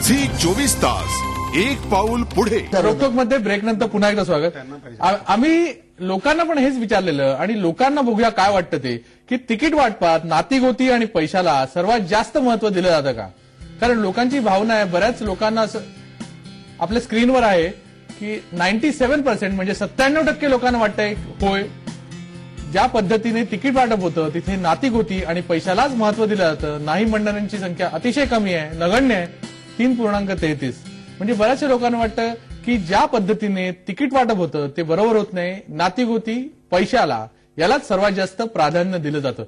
Zee 24 तास एक पाऊल पुढे. रोकटोक मध्ये ब्रेक नंतर पुन्हा एकदा स्वागत. आम्ही लोकांना पण हेच विचारलेलं आणि लोकांना बघूया काय वाटतं ते की तिकीट वाटपात नातीगोती आणि पैशाला सर्वात जास्त महत्व दिलं जातं का. कारण लोकांची भावना आहे, बऱ्याच लोकांना असं आपल्या स्क्रीनवर आहे की 97% म्हणजे 97% लोकांना वाटतंय होय, ज्या पद्धतीने तिकीट वाटप होतं तिथे नातीगोती आणि पैशालाच महत्व दिलं जातं. नाही म्हणणाऱ्यांची संख्या अतिशय कमी आहे, नगण्य आहे, 3.33. म्हणजे बऱ्याचशा लोकांना वाटतं की ज्या पद्धतीने तिकीट वाटप होतं ते बरोबर होत नाही, नातीगोती पैशाला यालाच सर्वात जास्त प्राधान्य दिलं जातं.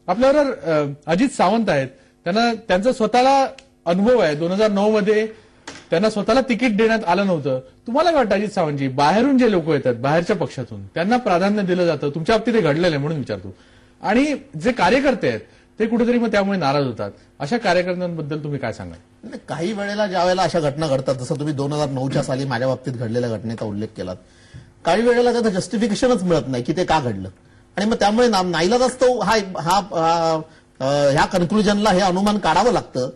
आपल्याबरोबर अजित सावंत आहेत, त्यांचा स्वतःला अनुभव आहे. 2009 मध्ये त्यांना स्वतःला तिकीट देण्यात आलं नव्हतं. तुम्हाला काय वाटतं अजित सावंतजी, बाहेरून जे लोक येतात बाहेरच्या पक्षातून त्यांना प्राधान्य दिलं जातं, तुमच्या बाबतीत हे घडलेलं आहे म्हणून विचारतो, आणि जे कार्यकर्ते आहेत ते कुठेतरी मग त्यामुळे नाराज होतात. अशा कार्यकर्त्यांबद्दल तुम्ही काय सांगाल? काही वेळेला ज्या वेळेला अशा घटना घडतात, जसं तुम्ही 2009च्या साली माझ्या बाबतीत घडलेल्या घटनेचा उल्लेख केलात, काही वेळेला त्याचं जस्टिफिकेशनच मिळत नाही की ते का घडलं, आणि मग त्यामुळे नाईलाजास्तव ह्या कन्क्लुजनला हे अनुमान काढावं लागतं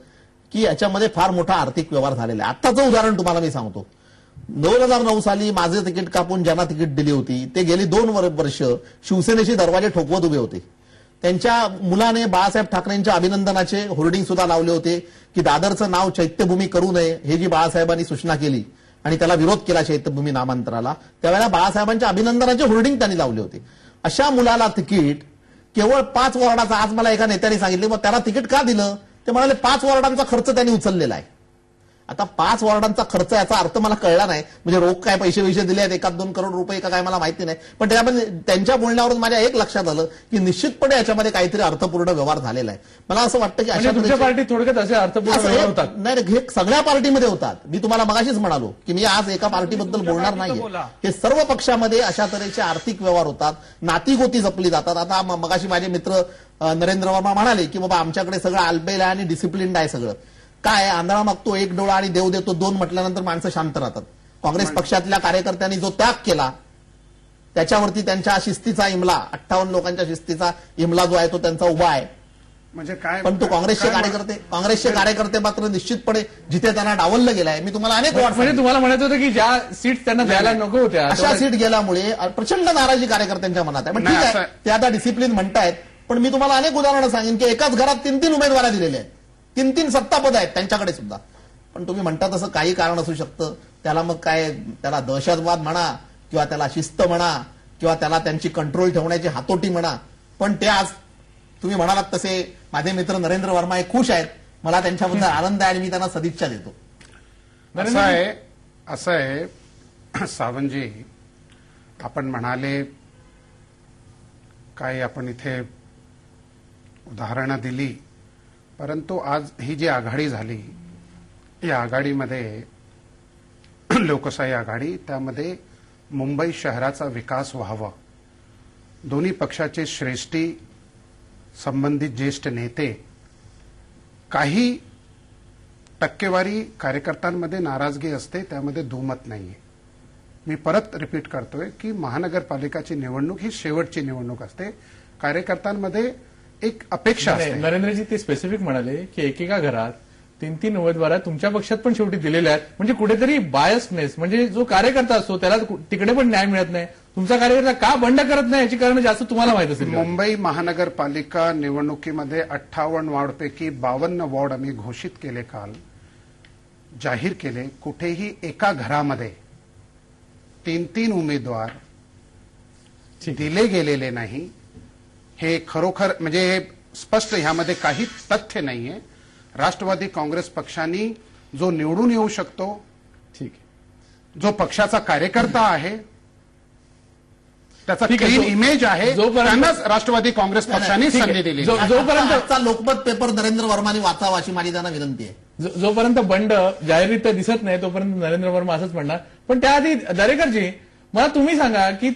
की याच्यामध्ये फार मोठा आर्थिक व्यवहार झालेला आहे. आत्ताचं उदाहरण तुम्हाला मी सांगतो. 2009 साली माझे तिकीट कापून ज्यांना तिकीट दिली होती ते गेली 2 वर्ष शिवसेनेचे दरवाजे ठोकवत उभे होते. त्यांच्या मुलाने बाळासाहेब ठाकरेंच्या अभिनंदनाचे होर्डिंग सुद्धा लावले होते की दादरचं नाव चैत्यभूमी करू नये, हे जी बाळासाहेबांनी सूचना केली आणि त्याला विरोध केला चैत्यभूमी नामांतराला, त्यावेळेला बाळासाहेबांच्या अभिनंदनाचे होर्डिंग त्यांनी लावले होते. अशा मुलाला तिकीट केवळ 5 वॉर्डाचा, आज मला एका नेत्याने सांगितले, मग त्याला तिकीट का दिलं, ते म्हणाले 5 वॉर्डांचा खर्च त्यांनी उचललेला आहे. आता 5 वॉर्डांचा खर्च याचा अर्थ मला कळला नाही, म्हणजे रोख काय पैसे दिले आहेत 1-2 करोड रुपये का काय मला माहिती नाही, पण त्यामध्ये त्यांच्या बोलण्यावरून माझ्या एक लक्षात आलं की निश्चितपणे याच्यामध्ये काहीतरी अर्थपूर्ण व्यवहार झालेला आहे. मला असं वाटतं की अशा तुमच्या पार्टी थोडक्यात असे अर्थपूर्ण व्यवहार होतात. नाही, हे सगळ्या पार्टीमध्ये होतात. मी तुम्हाला मगाशीच म्हणालो की मी आज एका पार्टीबद्दल बोलणार नाहीये. हे सर्व पक्षामध्ये अशा तऱ्हेचे आर्थिक व्यवहार होतात, नातीगोती जपली जातात. आता मगाशी माझे मित्र नरेंद्र वर्मा म्हणाले की बाबा आमच्याकडे सगळं आलबेल आहे आणि डिसिप्लिन्ड आहे सगळं. काय आंधळा मागतो 1 डोळा आणि देव देतो 2 म्हटल्यानंतर माणसं शांत राहतात. काँग्रेस पक्षातल्या कार्यकर्त्यांनी जो त्याग केला त्याच्यावरती त्यांच्या शिस्तीचा इमला, 58 लोकांच्या शिस्तीचा इमला जो आहे तो त्यांचा उभा आहे. म्हणजे काय, पण तो काँग्रेसचे कार्यकर्ते मात्र निश्चितपणे जिथे त्यांना डावललं गेलं आहे. मी तुम्हाला अनेक म्हणजे तुम्हाला म्हणायचं होतं की ज्या सीट त्यांना द्यायला नको होत्या अशा सीट गेल्यामुळे प्रचंड नाराजी कार्यकर्त्यांच्या मनात आहे. पण ठीक आहे, ते आता डिसिप्लिन म्हणतायत, पण मी तुम्हाला अनेक उदाहरणं सांगेन की एकाच घरात 3 उमेदवार दिलेले आहेत, 3 सत्तापद आहेत त्यांच्याकडे सुद्धा. पण तुम्ही म्हणता तसं काही कारण असू शकतं, त्याला मग काय, त्याला दहशतवाद म्हणा किंवा त्याला शिस्त म्हणा किंवा त्याला त्यांची कंट्रोल ठेवण्याची हातोटी म्हणा, पण ते आज तुम्ही म्हणालात तसे माझे मित्र नरेंद्र वर्मा हे खुश आहेत. मला त्यांच्याबद्दल आनंद आहे आणि मी त्यांना सदिच्छा देतो. असं आहे सावंतजी, आपण म्हणाले काय, आपण इथे उदाहरणं दिली, परंतु आज ही जी आघाडी झाली, या आघाडीमध्ये लोकशाही आघाडी, त्यामध्ये मुंबई शहराचा विकास व्हावा, दोन्ही पक्षाचे श्रेष्ठी, संबंधित ज्येष्ठ नेते, काही टक्केवारी कार्यकर्त्यांमध्ये नाराजगी असते, त्यामध्ये दुमत नाहीये. मी परत रिपीट करतोय की महानगरपालिकाची निवडणूक ही शेवटची निवडणूक असते. कार्यकर्त्यांमध्ये एक अपेक्षा असते. नरेंद्रजी ते स्पेसिफिक म्हणाले की एकेका घरात 3 उमेदवार तुमच्या पक्षात पण शेवटी दिलेले आहेत, म्हणजे कुठेतरी बायसनेस, म्हणजे जो कार्यकर्ता असतो त्याला तिकडे पण न्याय मिळत नाही. तुमचा कार्यकर्ता का बंड करत नाही याची कारण जास्त तुम्हाला माहित असेल. मुंबई महानगरपालिका निवडणुकीमध्ये 58 वॉर्डपैकी 52 वॉर्ड आम्ही घोषित केले, काल जाहीर केले. कुठेही एका घरामध्ये 3 उमेदवार दिले गेलेले नाही. हे खरोखर म्हणजे हे स्पष्ट, ह्यामध्ये काही तथ्य नाहीये. राष्ट्रवादी काँग्रेस पक्षाने जो निवडून येऊ शकतो, ठीक आहे, जो पक्षाचा कार्यकर्ता आहे, त्याचा क्लीन इमेज आहे, त्यांनाच राष्ट्रवादी काँग्रेस पक्षाने संधी दिली. जोपर्यंत लोकमत पेपर नरेंद्र वर्माने वाचावा अशी माझी त्यांना विनंती आहे. जोपर्यंत बंड जाहीररित्या दिसत नाही तोपर्यंत नरेंद्र वर्मा असंच म्हणणार. पण त्याआधी दरेकरजी, मला तुम्ही सांगा की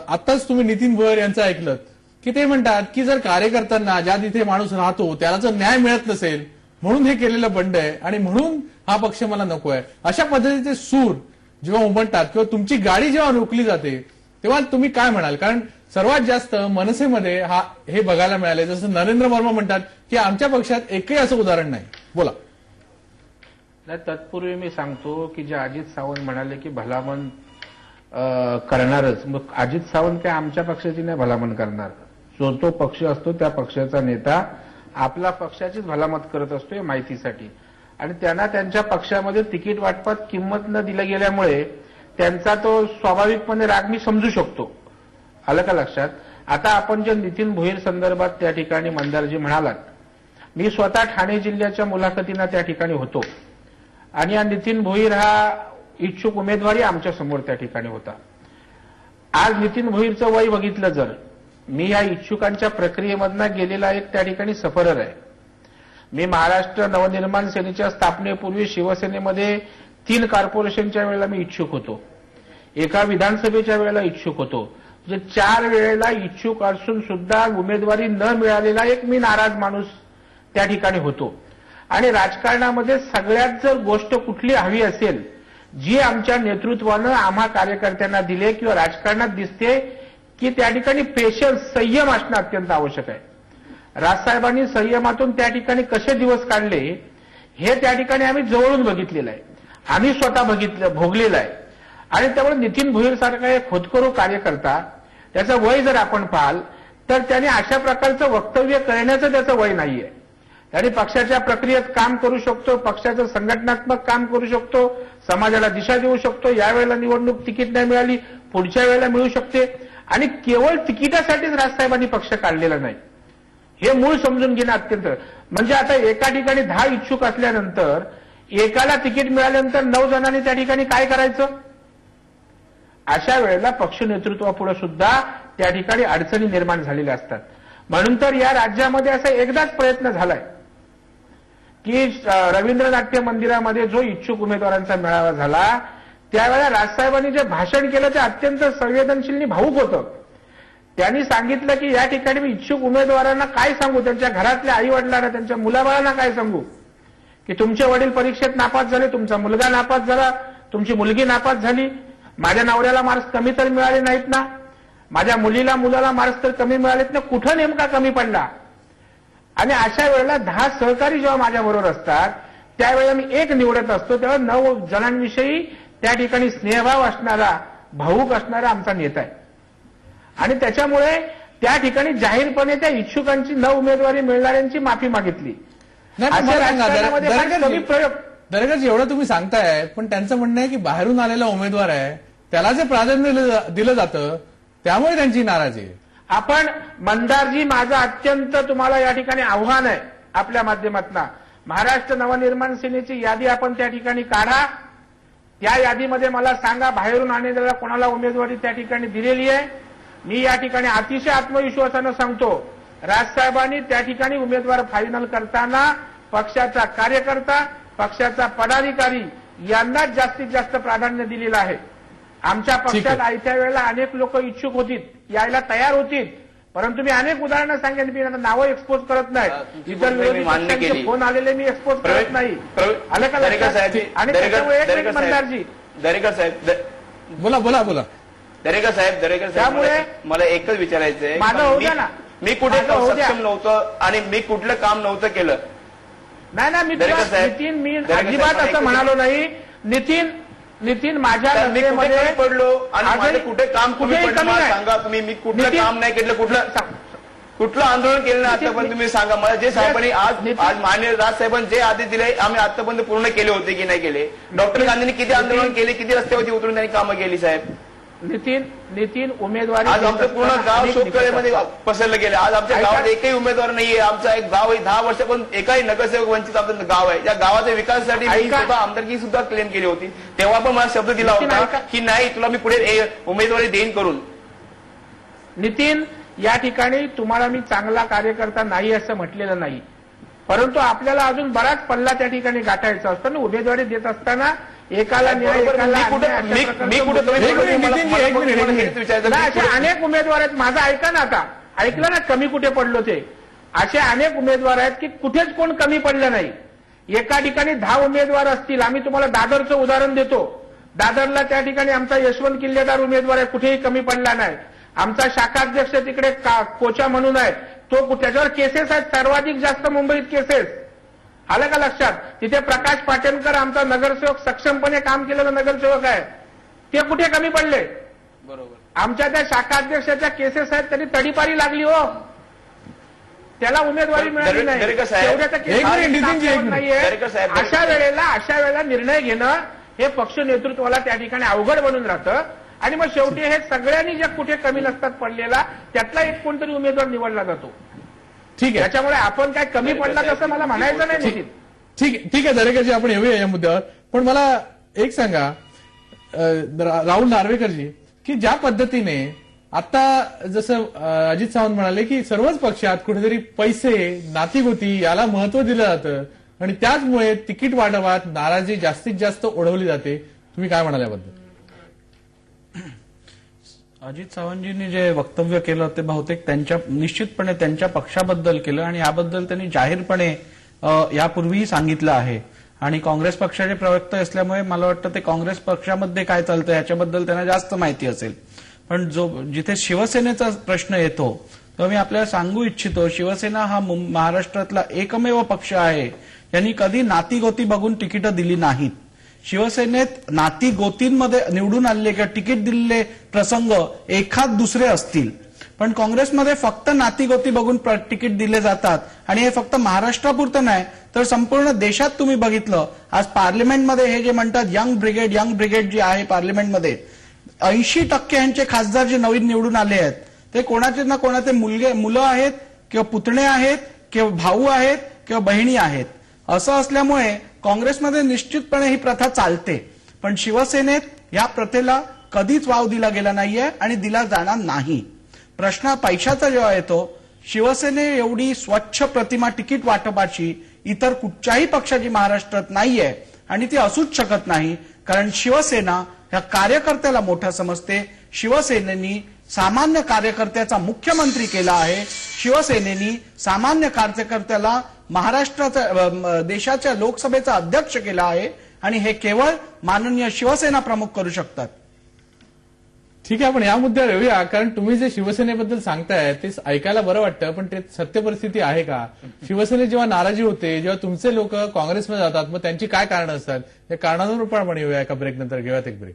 आताच तुम्ही नितीन भोयर यांचं ऐकलं की ते म्हणतात की जर कार्यकर्त्यांना ज्या तिथे माणूस राहतो त्याला जर न्याय मिळत नसेल म्हणून हे केलेलं बंड आहे आणि म्हणून हा पक्ष मला नको आहे, अशा पद्धतीचे सूर जेव्हा उमटतात किंवा तुमची गाडी जेव्हा रोखली जाते तेव्हा तुम्ही काय म्हणाल? कारण सर्वात जास्त मनसेमध्ये हे बघायला मिळाले. जसं नरेंद्र वर्मा म्हणतात की आमच्या पक्षात एकही असं उदाहरण नाही. बोला. नाही, तत्पूर्वी मी सांगतो की जे अजित सावंत म्हणाले की भलामण करणारच, मग अजित सावंत काय आमच्या पक्षाची नाही भलामण करणार. जो तो पक्ष असतो त्या पक्षाचा नेता आपला पक्षाचीच भलामत करत असतो, या माहितीसाठी. आणि त्यांना त्यांच्या पक्षामध्ये तिकीट वाटपात किंमत न दिल्या गेल्यामुळे त्यांचा तो स्वाभाविकपणे राग मी समजू शकतो. आलं का लक्षात? आता आपण जे नितीन भोईर संदर्भात त्या ठिकाणी मंदारजी म्हणालात, मी स्वतः ठाणे जिल्ह्याच्या मुलाखतींना त्या ठिकाणी होतो आणि या नितीन भोईर हा इच्छुक उमेदवारी आमच्या समोर त्या ठिकाणी होता. आज नितीन भोईरचं वय बघितलं जर, मी या इच्छुकांच्या प्रक्रियेमधनं गेलेला एक त्या ठिकाणी सफरर आहे. मी महाराष्ट्र नवनिर्माण सेनेच्या स्थापनेपूर्वी शिवसेनेमध्ये 3 कॉर्पोरेशनच्या वेळेला मी इच्छुक होतो, एका विधानसभेच्या वेळेला इच्छुक होतो. म्हणजे 4 वेळेला इच्छुक असून सुद्धा उमेदवारी न मिळालेला एक मी नाराज माणूस त्या ठिकाणी होतो. आणि राजकारणामध्ये सगळ्यात जर गोष्ट कुठली हवी असेल जी आमच्या नेतृत्वानं आम्हा कार्यकर्त्यांना दिले किंवा राजकारणात दिसते, की त्या ठिकाणी पेशन्स, संयम असणं अत्यंत आवश्यक आहे. राजसाहेबांनी संयमातून त्या ठिकाणी कसे दिवस काढले हे त्या ठिकाणी आम्ही जवळून बघितलेलं आहे, आम्ही स्वतः भोगलेलं आहे. आणि त्यामुळे नितीन भोईर सारखा एक होतकरू कार्यकर्ता, त्याचं वय जर आपण पाहाल तर त्याने अशा प्रकारचं वक्तव्य करण्याचं त्याचं वय नाहीये. आणि पक्षाच्या प्रक्रियेत काम करू शकतो, पक्षाचं संघटनात्मक काम करू शकतो, समाजाला दिशा देऊ शकतो. यावेळेला निवडणूक तिकीट नाही मिळाली, पुढच्या वेळेला मिळू शकते. आणि केवळ तिकिटासाठीच राजसाहेबांनी पक्ष काढलेला नाही, हे मूळ समजून घेणं अत्यंत. म्हणजे आता एका ठिकाणी 10 इच्छुक असल्यानंतर एकाला तिकीट मिळाल्यानंतर 9 जणांनी त्या ठिकाणी काय करायचं? अशा वेळेला पक्ष नेतृत्वापुढे सुद्धा त्या ठिकाणी अडचणी निर्माण झालेल्या असतात. म्हणून तर या राज्यामध्ये असा एकदाच प्रयत्न झालाय की रवींद्र नाट्य मंदिरामध्ये जो इच्छुक उमेदवारांचा मेळावा झाला त्यावेळेला राजसाहेबांनी जे भाषण केलं ते अत्यंत संवेदनशील आणि भावूक होतं. त्यांनी सांगितलं की या ठिकाणी मी इच्छुक उमेदवारांना काय सांगू, त्यांच्या घरातल्या आई वडिलांना, त्यांच्या मुलाबाळांना काय सांगू की तुमचे वडील परीक्षेत नापास झाले, तुमचा मुलगा नापास झाला, तुमची मुलगी नापास झाली, माझ्या नवऱ्याला मार्क्स कमी तर मिळाले नाहीत ना, माझ्या मुलाला मार्क्स तर कमी मिळालेत ना, कुठं नेमका कमी पडला? आणि अशा वेळेला 10 सहकारी जेव्हा माझ्याबरोबर असतात त्यावेळेला मी एक निवडत असतो, तेव्हा 9 जणांविषयी त्या ठिकाणी स्नेहभाव असणारा, भावूक असणारा आमचा नेता आहे. आणि त्याच्यामुळे त्या ठिकाणी जाहीरपणे त्या इच्छुकांची न उमेदवारी मिळणाऱ्यांची माफी मागितली. दरेकर एवढं तुम्ही सांगताय, पण त्यांचं म्हणणं आहे की बाहेरून आलेला उमेदवार आहे त्याला जे प्राधान्य दिलं जातं त्यामुळे त्यांची नाराजी आहे. आपण मंदारजी, माझं अत्यंत तुम्हाला या ठिकाणी आव्हान आहे आपल्या माध्यमातून, महाराष्ट्र नवनिर्माण सेनेची यादी आपण त्या ठिकाणी काढा. त्या यादीमध्ये मला सांगा बाहेरून आणलेल्या कोणाला उमेदवारी त्या ठिकाणी दिलेली आहे. मी या ठिकाणी अतिशय आत्मविश्वासानं सांगतो, राजसाहेबांनी त्या ठिकाणी उमेदवार फायनल करताना पक्षाचा कार्यकर्ता, पक्षाचा पदाधिकारी यांनाच जास्तीत जास्त प्राधान्य दिलेलं आहे. आमच्या पक्षात आयत्या वेळेला अनेक लोक इच्छुक होतील, यायला तयार होतील, परंतु मी अनेक उदाहरणं सांगेन, मी नावं एक्सपोज करत नाही, इतर विरोधी पक्षांचे फोन आलेले मी एक्सपोज करत नाही. आलं का लक्षात? आणि त्याच्यामुळे एक मंदारजी, दरेकर साहेब, बोला दरेकर साहेब, त्यामुळे मला एकच विचारायचंय, माझं होऊ द्या ना, मी कुठे सक्षम नव्हतं आणि मी कुठलं काम नव्हतं केलं? नाही, मी नितीन, मी अजिबात असं म्हणालो नाही. नितीन माझ्या नजरेमध्ये पडलो आणि कुठे काम कुठे सांगा तुम्ही, मी कुठलं काम नाही केलं, कुठलं आंदोलन केलं नाही आतापर्यंत तुम्ही सांगा मला. जे साहेबांनी आज माननीय राजसाहेबांनी जे आदेश दिले आम्ही आतापर्यंत पूर्ण केले होते की नाही केले? डॉक्टर गांधींनी किती आंदोलन केले, किती रस्त्यावरती उतरून त्यांनी कामं केली साहेब? नितीन उमेदवारी आज आमचं पूर्ण गाव शोधकळेमध्ये पसरलं गेलं. आज आमच्या गावात एकही उमेदवार नाहीये. आमचं एक गाव आहे 10 वर्ष पण एकाही नगरसेवक वंचित आमचं गाव आहे. या गावाच्या विकासासाठी मी सुद्धा आमदारकी सुद्धा क्लेम केली होती. तेव्हा पण मला शब्द दिला होता की नाही तुला मी पुढे उमेदवारी देईन करून. नितीन, या ठिकाणी तुम्हाला मी चांगला कार्यकर्ता नाही असं म्हटलेलं नाही, परंतु आपल्याला अजून बराच पल्ला त्या ठिकाणी गाठायचा असतो ना. उमेदवारी देत असताना एकाला असे अनेक उमेदवार आहेत. माझं ऐका ना, आता ऐकलं ना कमी कुठे पडलो ते. असे अनेक उमेदवार आहेत की कुठेच कोण कमी पडलं नाही. एका ठिकाणी 10 उमेदवार असतील. आम्ही तुम्हाला दादरचं उदाहरण देतो. दादरला त्या ठिकाणी आमचा यशवंत किल्लेदार उमेदवार आहे, कुठेही कमी पडला नाही. आमचा शाखाध्यक्ष तिकडे कोचा म्हणून आहे, तो त्याच्यावर केसेस आहेत, सर्वाधिक जास्त मुंबईत केसेस. आलं का लक्षात? तिथे प्रकाश पाटणकर आमचा नगरसेवक सक्षमपणे काम केलेला नगरसेवक आहे, ते कुठे कमी पडले? बरोबर. आमच्या त्या शाखा अध्यक्षाच्या केसेस आहेत, त्यांनी तडीपारी लागली हो, त्याला उमेदवारी मिळाली नाही. दरेकर साहेब, तेवढ्याचं केस एक मिनिट. नाहीये. दरेकर साहेब, अशा वेळेला निर्णय घेणं हे पक्ष नेतृत्वाला त्या ठिकाणी अवघड बनून राहतं आणि मग शेवटी हे सगळ्यांनी जे कुठे कमी नसतात पडलेला त्यातला एक कोणतरी उमेदवार निवडला जातो. ठीक आहे, त्याच्यामुळे आपण काय कमी पडला तसं मला म्हणायचं नाही. ठीक आहे दरेकरजी, आपण येऊया या मुद्द्यावर. पण मला एक सांगा राहुल नार्वेकरजी, की ज्या पद्धतीने आता जसं अजित सावंत म्हणाले की सर्वच पक्षात कुठेतरी पैसे नातीगोती याला महत्व दिलं जातं आणि त्याचमुळे तिकीट वाटपात नाराजी जास्तीत जास्त ओढवली जाते, तुम्ही काय म्हणाल याबद्दल? अजित सावंतजींनी जे वक्तव्य केलं ते बहुतेक निश्चितपणे त्यांच्या पक्षाबद्दल केलं आणि याबद्दल त्यांनी जाहीरपणे यापूर्वीही सांगितलं आहे. आणि काँग्रेस पक्षाचे प्रवक्ते असल्यामुळे मला वाटतं ते काँग्रेस पक्षामध्ये काय चालतं याच्याबद्दल त्यांना जास्त माहिती असेल. पण जिथे शिवसेनेचा प्रश्न येतो तेव्हा मी आपल्याला सांगू इच्छितो, शिवसेना हा महाराष्ट्रातला एकमेव पक्ष आहे यांनी कधी नातीगोती बघून तिकीटं दिली नाहीत. शिवसेनेत नाती गोतींमध्ये निवडून आलेले किंवा तिकीट दिलेले प्रसंग एखाद दुसरे असतील, पण काँग्रेसमध्ये फक्त नातीगोती बघून तिकीट दिले जातात. आणि हे फक्त महाराष्ट्रापुरतं नाही तर संपूर्ण देशात तुम्ही बघितलं. आज पार्लमेंटमध्ये हे जे म्हणतात यंग ब्रिगेड जी आहे पार्लमेंटमध्ये, 80% यांचे खासदार जे नवीन निवडून आले आहेत ते कोणाचे ना कोणाचे मुलं आहेत किंवा पुतणे आहेत किंवा भाऊ आहेत किंवा बहिणी आहेत. असं असल्यामुळे काँग्रेसमध्ये निश्चितपणे ही प्रथा चालते, पण शिवसेनेत या प्रथेला कधीच वाव दिला गेला नाहीये आणि दिला जाणार नाही. प्रश्न पैशाचा जेव्हा येतो, शिवसेने एवढी स्वच्छ प्रतिमा तिकीट वाटपाची इतर कुठच्याही पक्षाची महाराष्ट्रात नाहीये आणि ती असूच शकत नाही. कारण शिवसेना ह्या कार्यकर्त्याला मोठा समजते. शिवसेनेनी सामान्य कार्यकर्त्याचा मुख्यमंत्री केला आहे. शिवसेनेनी सामान्य कार्यकर्त्याला महाराष्ट्राचा देशाच्या लोकसभेचा अध्यक्ष केला आहे आणि हे केवळ माननीय शिवसेना प्रमुख करू शकतात. ठीक आहे, आपण या मुद्द्यावर येऊया. कारण तुम्ही जे शिवसेनेबद्दल सांगताय ते ऐकायला बरं वाटतं, पण ते सत्य परिस्थिती आहे का? शिवसेनेत जेव्हा नाराजी होते, जेव्हा तुमचे लोक काँग्रेसमध्ये जातात, मग त्यांची काय कारणं असतात? या कारणांवर पण आपण येऊया एका ब्रेक नंतर. घेऊयात एक ब्रेक.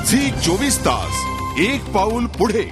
झी 24 तास, एक पाऊल पुढे.